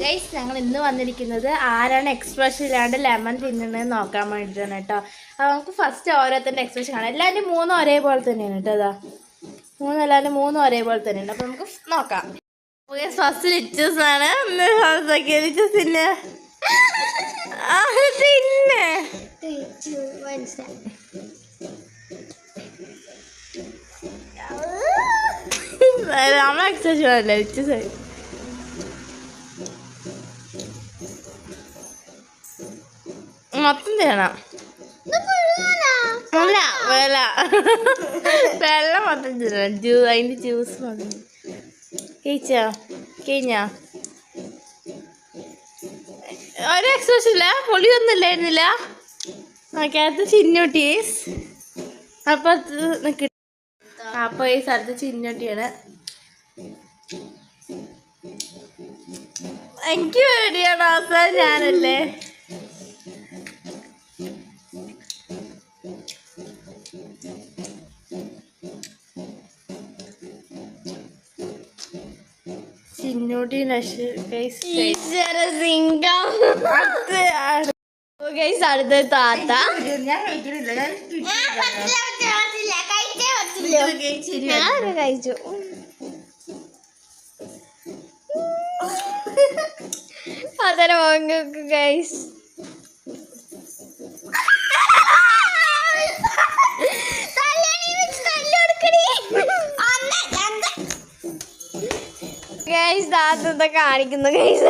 Guys ഞങ്ങൾ ഇന്ന് വന്നിരിക്കുന്നത് ആരാണ് എക്സ്പ്രഷൻ ഇല്ലാണ്ട് ലെമൺ തിന്നുന്നത് നോക്കാൻ വേണ്ടിയിട്ടാണ് കേട്ടോ. അപ്പോൾ നമുക്ക് ഫസ്റ്റ് ഓരോരുത്തരുടെ എക്സ്പ്രഷൻ കാണാം. എല്ലാവരും മൂന്നും ഒരേപോലെ തന്നെയാണ് കേട്ടോ. അതാ എല്ലാവരും മൂന്നും ഒരേപോലെ തന്നെയാണ്. അപ്പോൾ നമുക്ക് നോക്കാം. ഫസ്റ്റ് ലിച്ചസ് ആണ്. ലിച്ചസ് പിന്നെ നമ്മളെ എക്സ്പ്രഷൻ അല്ലേ ലിച്ചസ്. മൊത്തം ചെയ്യണം. അല്ല വെള്ളം മൊത്തം ചെയ്യണം. അതിൻ്റെ ജ്യൂസ് മതി. കഴിച്ചോ? കഴിഞ്ഞോ? ഒരു എക്സ്പ്രഷൻ ഇല്ല, പൊളിയൊന്നും ഇല്ലായിരുന്നില്ല. ഓക്കെ, അത് ചിന്നോട്ടീസ്. അപ്പോൾ ഈ സ്ഥലത്ത് ചിന്നോട്ടിയാണ്. എനിക്ക് പേടിയാണ് അവസാനം ഞാനല്ലേ. ചിന്നോട്ടി അടുത്ത താത്ത. കഴിച്ചു. അതര വാങ്ങുക ഗൈസ്. താത്ത കാണിക്കുന്നു ഗൈസ്.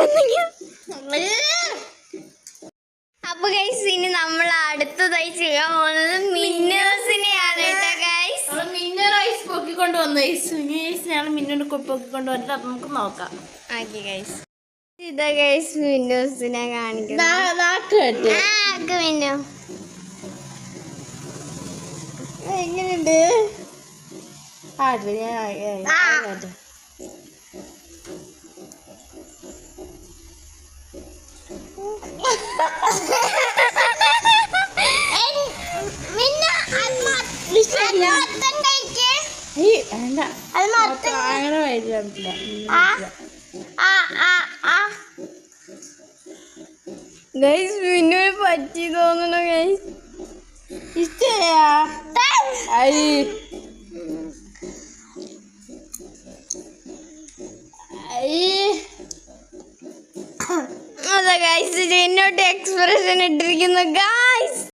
അപ്പൊ ഗൈസ് ഇനി നമ്മൾ അടുത്തതായി ചെയ്യാൻ പോകുന്നത് മിന്നേഴ്സിനെയാണ് കേട്ടോ ഗൈസ്. മിന്നർ ഐസ് പൊക്കിക്കൊണ്ട് വന്നു ഗൈസ്. ഞങ്ങൾ മിന്നോട് പൊക്കിക്കൊണ്ട് വന്നിട്ട് അപ്പൊ നമുക്ക് നോക്കാം. ഓക്കെ ഗൈസ്, ഇതാ ഗൈസ് മിന്നേഴ്സിനെ കാണിക്കുന്നത്. എങ്ങനെയുണ്ട്? അങ്ങനെ വരില്ല. ഗൈസ് മിന്നുവിന് പറ്റി തോന്നണോ ഗൈസ്? ഇഷ്ടയാ? അതാ ഗൈസ് എന്നോട്ട് എക്സ്പ്രഷൻ ഇട്ടിരിക്കുന്നു ഗൈസ്.